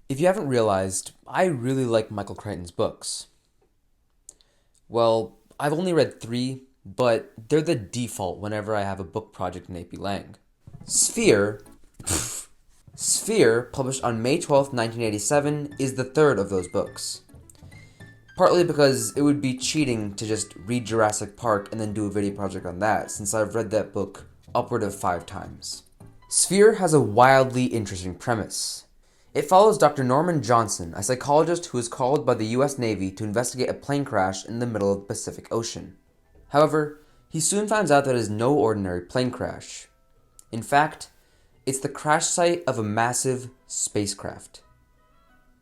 If you haven't realized, I really like Michael Crichton's books. Well, I've only read 3, but they're the default whenever I have a book project in AP Lang. Sphere, Sphere, published on May 12th, 1987, is the third of those books. Partly because it would be cheating to just read Jurassic Park and then do a video project on that, since I've read that book upward of 5 times. Sphere has a wildly interesting premise. It follows Dr. Norman Johnson, a psychologist who is called by the US Navy to investigate a plane crash in the middle of the Pacific Ocean. However, he soon finds out that it is no ordinary plane crash. In fact, it's the crash site of a massive spacecraft.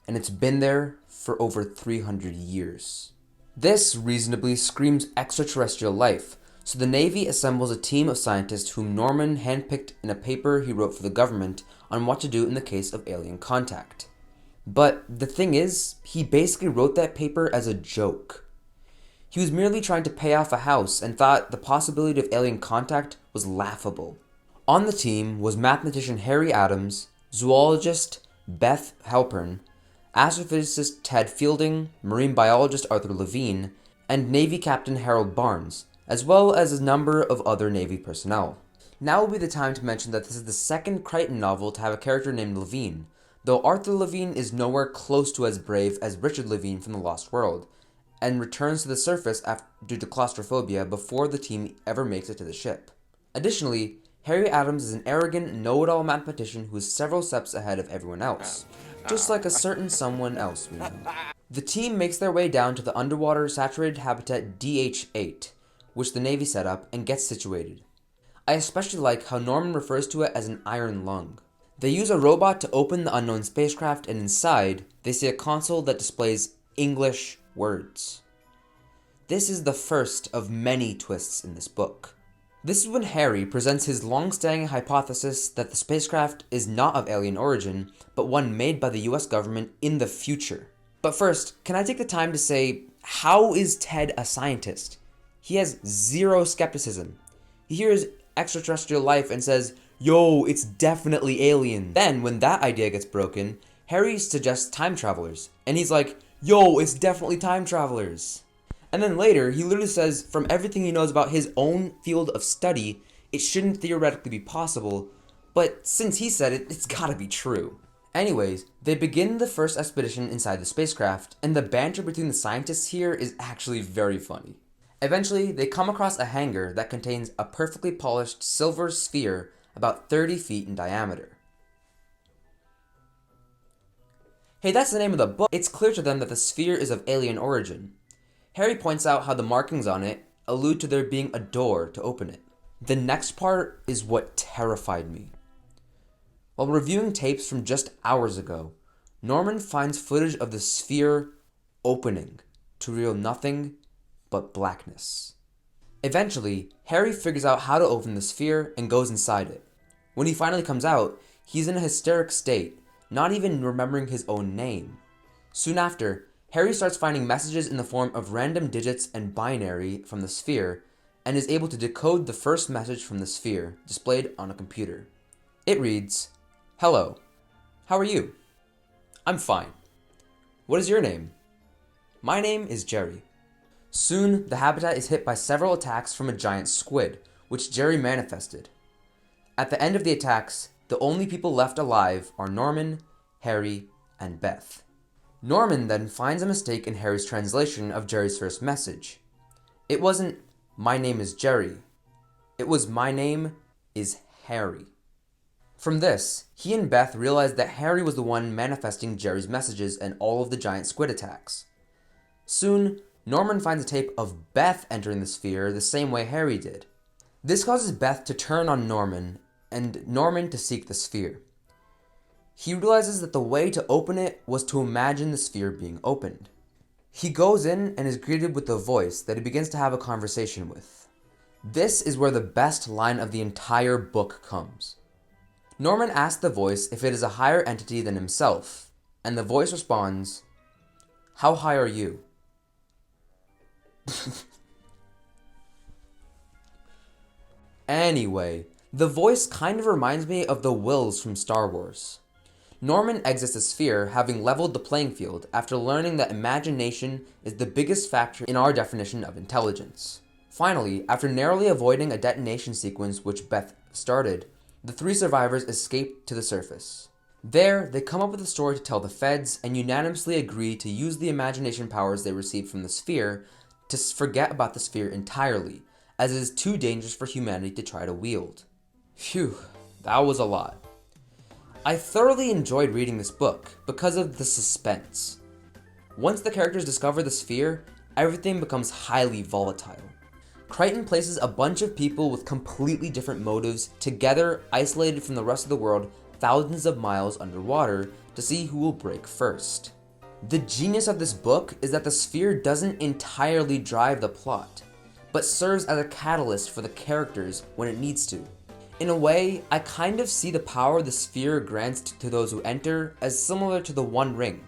And it's been there for over 300 years. This reasonably screams extraterrestrial life, so the Navy assembles a team of scientists whom Norman handpicked in a paper he wrote for the government on what to do in the case of alien contact. But the thing is, he basically wrote that paper as a joke. He was merely trying to pay off a house and thought the possibility of alien contact was laughable. On the team was mathematician Harry Adams, zoologist Beth Halpern, astrophysicist Ted Fielding, marine biologist Arthur Levine, and Navy Captain Harold Barnes, as well as a number of other Navy personnel. Now will be the time to mention that this is the second Crichton novel to have a character named Levine, though Arthur Levine is nowhere close to as brave as Richard Levine from The Lost World, and returns to the surface due to claustrophobia before the team ever makes it to the ship. Additionally, Harry Adams is an arrogant, know-it-all mathematician who is several steps ahead of everyone else, just like a certain someone else we know. The team makes their way down to the underwater saturated habitat DH-8, which the Navy set up, and gets situated. I especially like how Norman refers to it as an iron lung. They use a robot to open the unknown spacecraft, and inside, they see a console that displays English words. This is the first of many twists in this book. This is when Harry presents his long-standing hypothesis that the spacecraft is not of alien origin, but one made by the US government in the future. But first, can I take the time to say, how is Ted a scientist? He has zero skepticism. He hears extraterrestrial life and says, "Yo, it's definitely alien." Then, when that idea gets broken, Harry suggests time travelers, and he's like, "Yo, it's definitely time travelers." And then later, he literally says, from everything he knows about his own field of study, it shouldn't theoretically be possible, but since he said it, it's gotta be true. Anyways, they begin the first expedition inside the spacecraft, and the banter between the scientists here is actually very funny. Eventually, they come across a hangar that contains a perfectly polished silver sphere about 30 feet in diameter. Hey, that's the name of the book. It's clear to them that the sphere is of alien origin. Harry points out how the markings on it allude to there being a door to open it. The next part is what terrified me. While reviewing tapes from just hours ago, Norman finds footage of the sphere opening to reveal nothing but blackness. Eventually, Harry figures out how to open the sphere and goes inside it. When he finally comes out, he's in a hysteric state, not even remembering his own name. Soon after, Harry starts finding messages in the form of random digits and binary from the sphere, and is able to decode the first message from the sphere, displayed on a computer. It reads, "Hello. How are you?" "I'm fine." "What is your name?" "My name is Jerry." Soon, the habitat is hit by several attacks from a giant squid, which Jerry manifested. At the end of the attacks, the only people left alive are Norman, Harry, and Beth. Norman then finds a mistake in Harry's translation of Jerry's first message. It wasn't, "My name is Jerry." It was, "My name is Harry." From this, he and Beth realized that Harry was the one manifesting Jerry's messages and all of the giant squid attacks. Soon, Norman finds a tape of Beth entering the sphere the same way Harry did. This causes Beth to turn on Norman, and Norman to seek the sphere. He realizes that the way to open it was to imagine the sphere being opened. He goes in and is greeted with a voice that he begins to have a conversation with. This is where the best line of the entire book comes. Norman asks the voice if it is a higher entity than himself, and the voice responds, "How high are you?" Anyway, the voice kind of reminds me of the Wills from Star Wars. Norman exits the sphere having leveled the playing field after learning that imagination is the biggest factor in our definition of intelligence. Finally, after narrowly avoiding a detonation sequence which Beth started, the three survivors escape to the surface. There, they come up with a story to tell the feds and unanimously agree to use the imagination powers they received from the sphere to forget about the sphere entirely, as it is too dangerous for humanity to try to wield. Phew, that was a lot. I thoroughly enjoyed reading this book because of the suspense. Once the characters discover the sphere, everything becomes highly volatile. Crichton places a bunch of people with completely different motives together, isolated from the rest of the world, thousands of miles underwater, to see who will break first. The genius of this book is that the sphere doesn't entirely drive the plot, but serves as a catalyst for the characters when it needs to. In a way, I kind of see the power the sphere grants to those who enter as similar to the One Ring.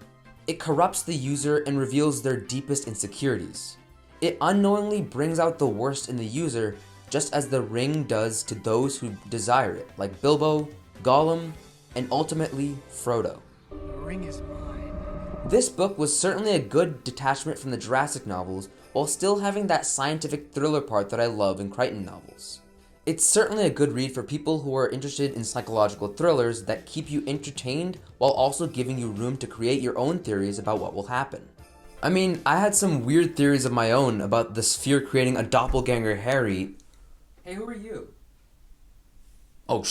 It corrupts the user and reveals their deepest insecurities. It unknowingly brings out the worst in the user, just as the ring does to those who desire it, like Bilbo, Gollum, and ultimately Frodo. The ring is mine. This book was certainly a good detachment from the Jurassic novels, while still having that scientific thriller part that I love in Crichton novels. It's certainly a good read for people who are interested in psychological thrillers that keep you entertained while also giving you room to create your own theories about what will happen. I mean, I had some weird theories of my own about the sphere creating a doppelganger Harry. Hey, who are you? Oh,